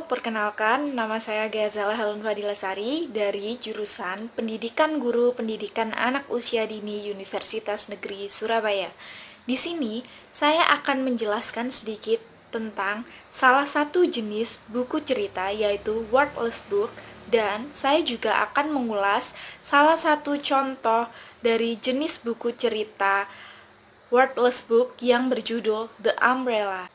perkenalkan nama saya Ghazala Halun Fadilasari dari jurusan Pendidikan Guru Pendidikan Anak Usia Dini Universitas Negeri Surabaya. Di sini saya akan menjelaskan sedikit tentang salah satu jenis buku cerita yaitu wordless book, dan saya juga akan mengulas salah satu contoh dari jenis buku cerita wordless book yang berjudul The Umbrella.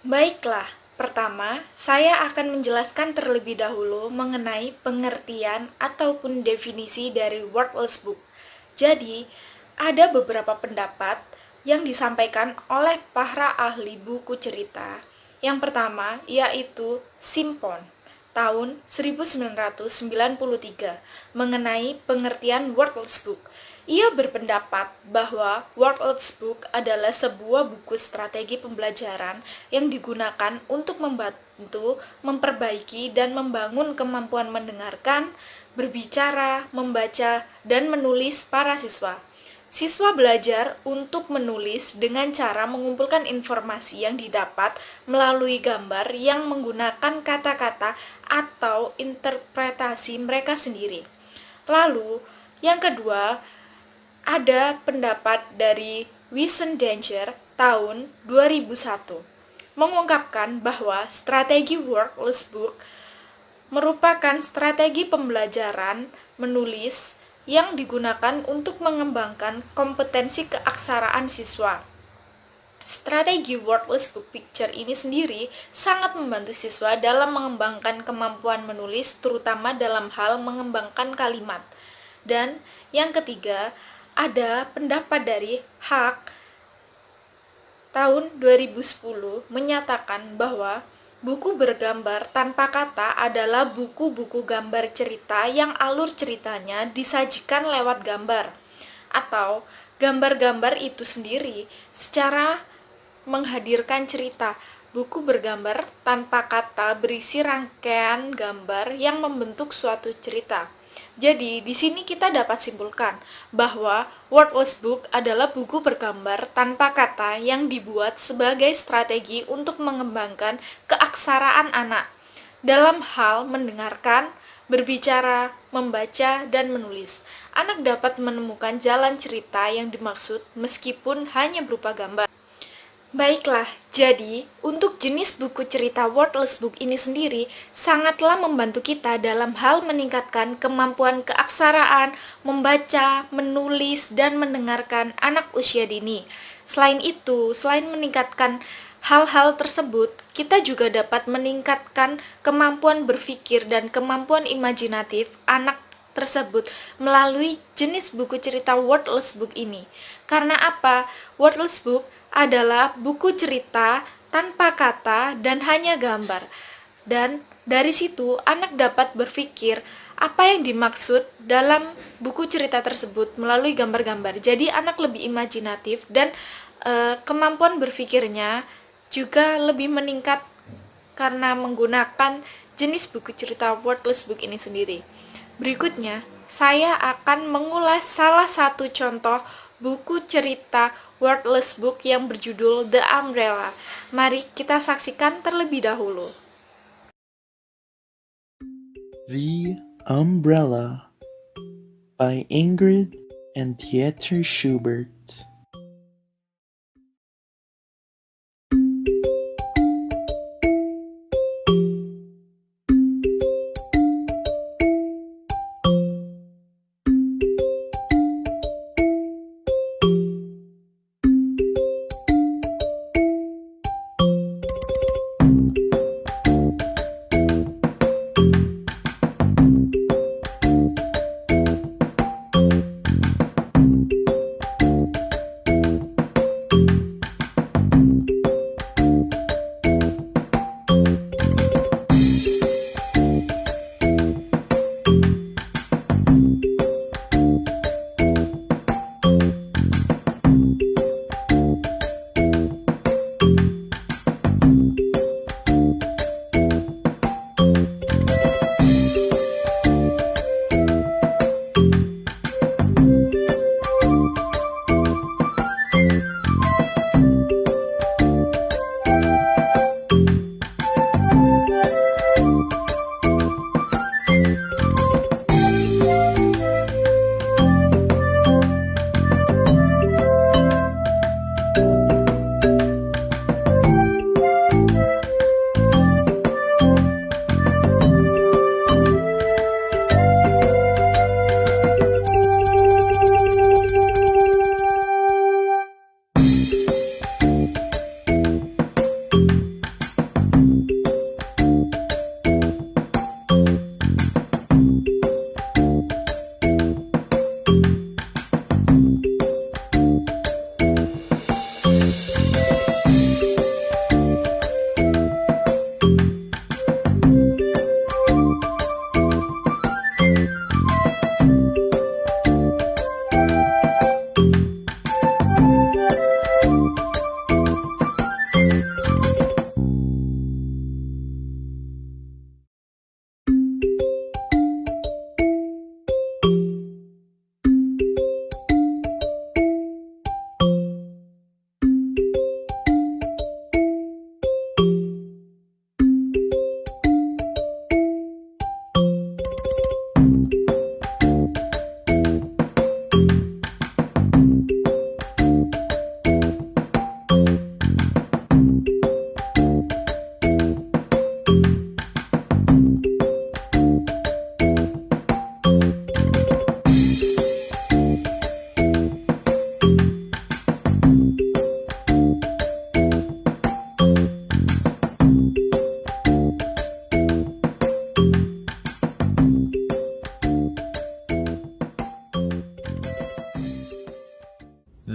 Baiklah, pertama saya akan menjelaskan terlebih dahulu mengenai pengertian ataupun definisi dari wordless book. Jadi, ada beberapa pendapat yang disampaikan oleh para ahli buku cerita. Yang pertama yaitu Simpson tahun 1993 mengenai pengertian wordless book. Ia berpendapat bahwa wordless book adalah sebuah buku strategi pembelajaran yang digunakan untuk membantu memperbaiki dan membangun kemampuan mendengarkan, berbicara, membaca, dan menulis para siswa. Siswa belajar untuk menulis dengan cara mengumpulkan informasi yang didapat melalui gambar yang menggunakan kata-kata atau interpretasi mereka sendiri. Lalu, yang kedua, ada pendapat dari Wiesendanger tahun 2001 mengungkapkan bahwa strategi wordless book merupakan strategi pembelajaran menulis yang digunakan untuk mengembangkan kompetensi keaksaraan siswa. Strategi wordless book picture ini sendiri sangat membantu siswa dalam mengembangkan kemampuan menulis, terutama dalam hal mengembangkan kalimat. Dan yang ketiga, ada pendapat dari Hack tahun 2010 menyatakan bahwa buku bergambar tanpa kata adalah buku-buku gambar cerita yang alur ceritanya disajikan lewat gambar, atau gambar-gambar itu sendiri secara menghadirkan cerita. Buku bergambar tanpa kata berisi rangkaian gambar yang membentuk suatu cerita. Jadi, di sini kita dapat simpulkan bahwa wordless book adalah buku bergambar tanpa kata yang dibuat sebagai strategi untuk mengembangkan keaksaraan anak dalam hal mendengarkan, berbicara, membaca, dan menulis. Anak dapat menemukan jalan cerita yang dimaksud meskipun hanya berupa gambar. Baiklah, jadi untuk jenis buku cerita wordless book ini sendiri sangatlah membantu kita dalam hal meningkatkan kemampuan keaksaraan, membaca, menulis, dan mendengarkan anak usia dini. Selain itu, selain meningkatkan hal-hal tersebut, kita juga dapat meningkatkan kemampuan berpikir dan kemampuan imajinatif anak tersebut melalui jenis buku cerita wordless book ini. Karena apa? Wordless book adalah buku cerita tanpa kata dan hanya gambar. Dan dari situ anak dapat berpikir apa yang dimaksud dalam buku cerita tersebut melalui gambar-gambar. Jadi anak lebih imajinatif dan kemampuan berpikirnya juga lebih meningkat karena menggunakan jenis buku cerita wordless book ini sendiri. Berikutnya, saya akan mengulas salah satu contoh buku cerita wordless book yang berjudul The Umbrella. Mari kita saksikan terlebih dahulu. The Umbrella by Ingrid and Pieter Schubert.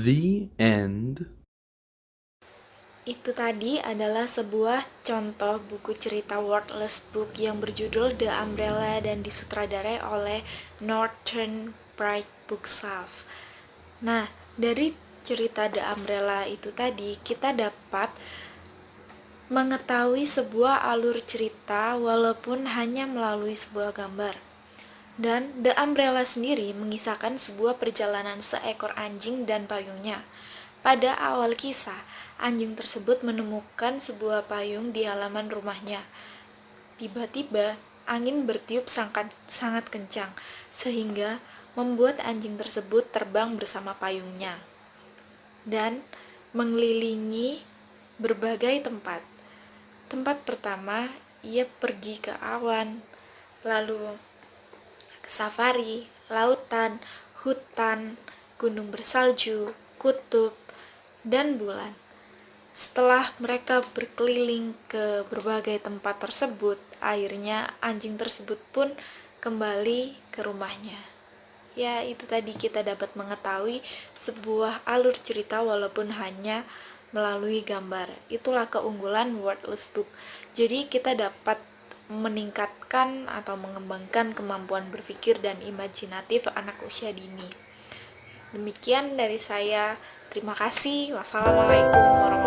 The end. Itu tadi adalah sebuah contoh buku cerita wordless book yang berjudul The Umbrella dan disutradarai oleh Northern Bright Bookshelf. Nah, dari cerita The Umbrella itu tadi kita dapat mengetahui sebuah alur cerita walaupun hanya melalui sebuah gambar. Dan The Umbrella sendiri mengisahkan sebuah perjalanan seekor anjing dan payungnya. Pada awal kisah, anjing tersebut menemukan sebuah payung di halaman rumahnya. Tiba-tiba, angin bertiup sangat kencang, sehingga membuat anjing tersebut terbang bersama payungnya dan mengelilingi berbagai tempat. Tempat pertama, ia pergi ke awan, lalu ke safari, lautan, hutan, gunung bersalju, kutub, dan bulan. Setelah mereka berkeliling ke berbagai tempat tersebut, akhirnya anjing tersebut pun kembali ke rumahnya. Ya, itu tadi kita dapat mengetahui sebuah alur cerita walaupun hanya melalui gambar. Itulah keunggulan wordless book. Jadi kita dapat meningkatkan atau mengembangkan kemampuan berpikir dan imajinatif anak usia dini. Demikian dari saya. Terima kasih. Wassalamualaikum warahmatullahi wabarakatuh.